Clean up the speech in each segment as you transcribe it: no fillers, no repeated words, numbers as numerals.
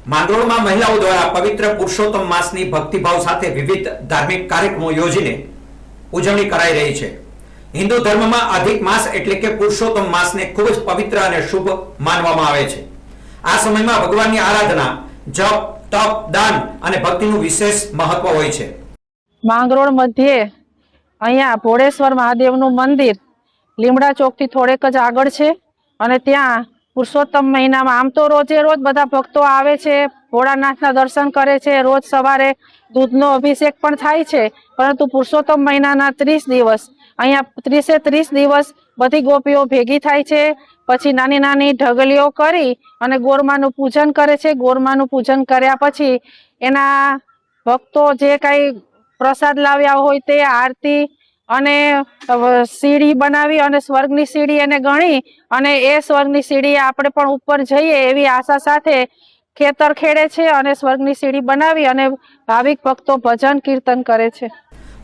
માંગરોળમાં મહિલાઓ દ્વારા પવિત્ર પુરુષોત્તમ માસની ભક્તિભાવ સાથે વિવિધ ધાર્મિક કાર્યક્રમો યોજીને ઉજવણી કરાઈ રહી છે। હિન્દુ ધર્મમાં અધિક માસ એટલે કે પુરુષોત્તમ માસને ખૂબ જ પવિત્ર અને શુભ માનવામાં આવે છે। આ સમયમાં ભગવાનની આરાધના, જપ, તપ, દાન અને ભક્તિનું વિશેષ મહત્વ હોય છે। માંગરોળ મધ્યે અહીંયા ભોળેશ્વર મહાદેવનું મંદિર લીમડા ચોકથી થોડેક જ આગળ છે અને ત્યાં પુરુષોત્તમ મહિનામાં આમ તો રોજે રોજ બધા ભક્તો આવે છે, ભોળાનાથના દર્શન કરે છે। રોજ સવારે દૂધનો અભિષેક પણ થાય છે, પરંતુ પુરુષોત્તમ મહિનાના 30 દિવસ અહીંયા 30 દિવસ બધી ગોપીઓ ભેગી થાય છે। પછી નાની નાની ઢગલીઓ કરી અને ગોરમાનું પૂજન કરે છે। ગોરમાનું પૂજન કર્યા પછી એના ભક્તો જે કાંઈ પ્રસાદ લાવ્યા હોય તે આરતી અને સીડી બનાવી અને સ્વર્ગની સીડી એને ગણી અને એ સ્વર્ગની સીડી આપણે પણ ઉપર જઈએ એવી આશા સાથે ખેતર ખેડે છે અને સ્વર્ગની સીડી બનાવી અને ભાવિક ભક્તો ભજન કીર્તન કરે છે।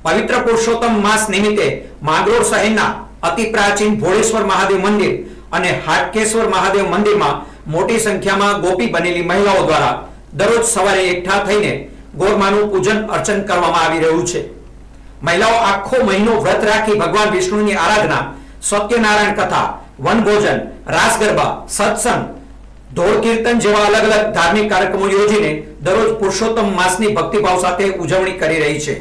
પવિત્ર પુરુષોત્તમ માસ નિમિત્તે માંગરોળ શહેરના અતિ પ્રાચીન ભોળેશ્વર મહાદેવ મંદિર અને હાટકેશ્વર મહાદેવ મંદિરમાં મોટી સંખ્યામાં ગોપી બનેલી મહિલાઓ દ્વારા દરરોજ સવારે એકઠા થઈને ગોરમાનું પૂજન અર્ચન કરવામાં આવી રહ્યું છે। મહિલાઓ આખો મહિનો વ્રત રાખી ભગવાન વિષ્ણુની આરાધના, સત્યનારાયણ કથા, વનભોજન, રાસ ગરબા, સત્સંગ, ઢોળ કીર્તન જેવા અલગ અલગ ધાર્મિક કાર્યક્રમો યોજીને દરરોજ પુરુષોત્તમ માસની ભક્તિભાવ સાથે ઉજવણી કરી રહી છે।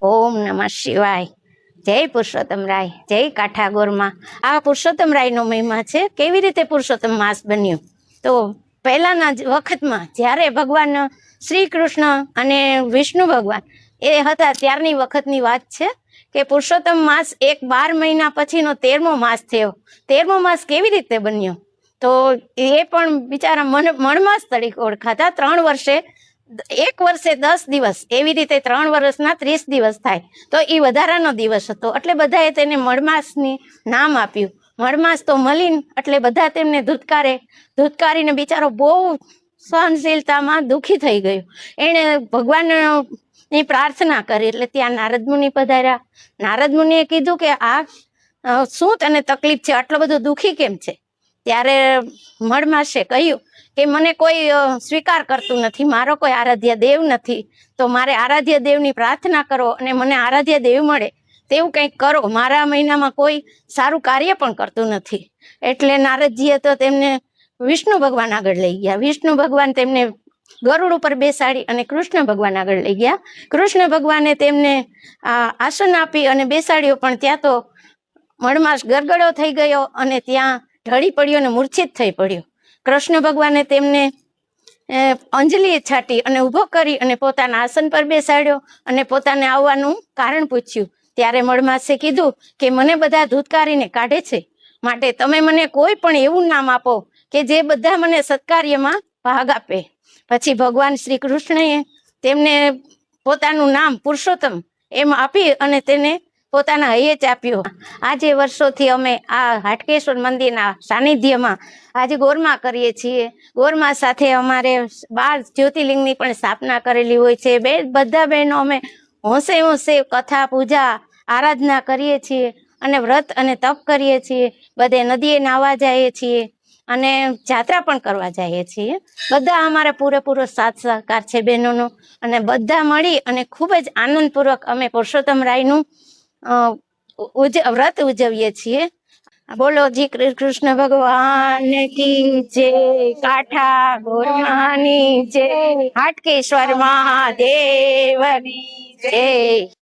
ઓમ નમઃ શિવાય। જય પુરુષોત્તમ રાય, જય કાઠા ગોરમાં। આ પુરુષોત્તમ રાયનો મહિમા છે। કેવી રીતે પુરુષોત્તમ માસ બન્યો? તો પહેલાના વખતમાં જ્યારે ભગવાન શ્રી કૃષ્ણ અને વિષ્ણુ ભગવાન એ હતા ત્યારની વખતની વાત છે કે પુરુષોત્તમ માસ 12 મહિના પછીનો 13મો માસ થયો। 13મો માસ કેવી રીતે બન્યો? તો એ પણ બિચારા મણમાસ તરીકે ઓળખાતા। 3 વર્ષે 1 વર્ષે 10 દિવસ એવી રીતે 3 વર્ષના 30 દિવસ થાય, તો એ વધારાનો દિવસ હતો એટલે બધાએ તેને મળમાસની નામ આપ્યું। મળમાસ તો મલિન એટલે બધા તેમને ધૂતકારીને બિચારો બહુ સહનશીલતામાં દુઃખી થઈ ગયો। એણે ભગવાનની પ્રાર્થના કરી એટલે ત્યાં નારદ મુનિ પધાર્યા। નારદ મુનિએ કીધું કે આ શું તને તકલીફ છે, આટલો બધો દુઃખી કેમ છે? ત્યારે મળમાસે કહ્યું કે મને કોઈ સ્વીકાર કરતું નથી, મારો કોઈ આરાધ્ય દેવ નથી, તો મારે આરાધ્ય દેવની પ્રાર્થના કરો અને મને આરાધ્ય દેવ મળે તેવું કંઈક કરો। મારા મહિનામાં કોઈ સારું કાર્ય પણ કરતું નથી। એટલે નારદજીએ તો તેમને વિષ્ણુ ભગવાન આગળ લઈ ગયા। વિષ્ણુ ભગવાન તેમને ગરુડ ઉપર બેસાડી અને કૃષ્ણ ભગવાન આગળ લઈ ગયા। કૃષ્ણ ભગવાને તેમને આસન આપી અને બેસાડ્યો, પણ ત્યાં તો મળમાસ ગરગડો થઈ ગયો અને ત્યાં ઢળી પડ્યો અને મૂર્છિત થઈ પડ્યો। કૃષ્ણ ભગવાને તેમને અંજલિ છાટી અને ઊભો કરી અને પોતાના આસન પર બેસાડ્યો અને પોતાને આવવાનું કારણ પૂછ્યું। ત્યારે મળમાસે કીધું કે મને બધા ધૂતકારીને કાઢે છે, માટે તમે મને કોઈ પણ એવું નામ આપો કે જે બધા મને સત્કાર્યમાં ભાગ આપે। પછી ભગવાન શ્રી કૃષ્ણએ તેમને પોતાનું નામ પુરુષોત્તમ એમ આપી અને તેને પોતાના હૈયે ચાપ્યો। આજે વર્ષોથી અમે આ હાટકેશ્વર મંદિરના સાનિધ્યમાં આજે ગોરમા કરીએ છીએ। ગોરમા સાથે અમારે 12 જ્યોતિર્લિંગની પણ સ્થાપના કરેલી હોય છે। બધા બહેનો અમે હોંશે હોંશે કથા, પૂજા, આરાધના કરીએ છીએ અને વ્રત અને તપ કરીએ છીએ। બધે નદીએ નાહવા જઈએ છીએ અને જાત્રા પણ કરવા જઈએ છીએ। બધા અમારે પૂરેપૂરો સાથ સહકાર છે બહેનોનો અને બધા મળી અને ખૂબ જ આનંદપૂર્વક અમે પુરુષોત્તમ રાયનું વ્રત ઉજવીએ છીએ। બોલો જી કૃષ્ણ ભગવાન કી જય, કાઠા ગોરમાની જય, હાટકેશ્વર મહાદેવની જય।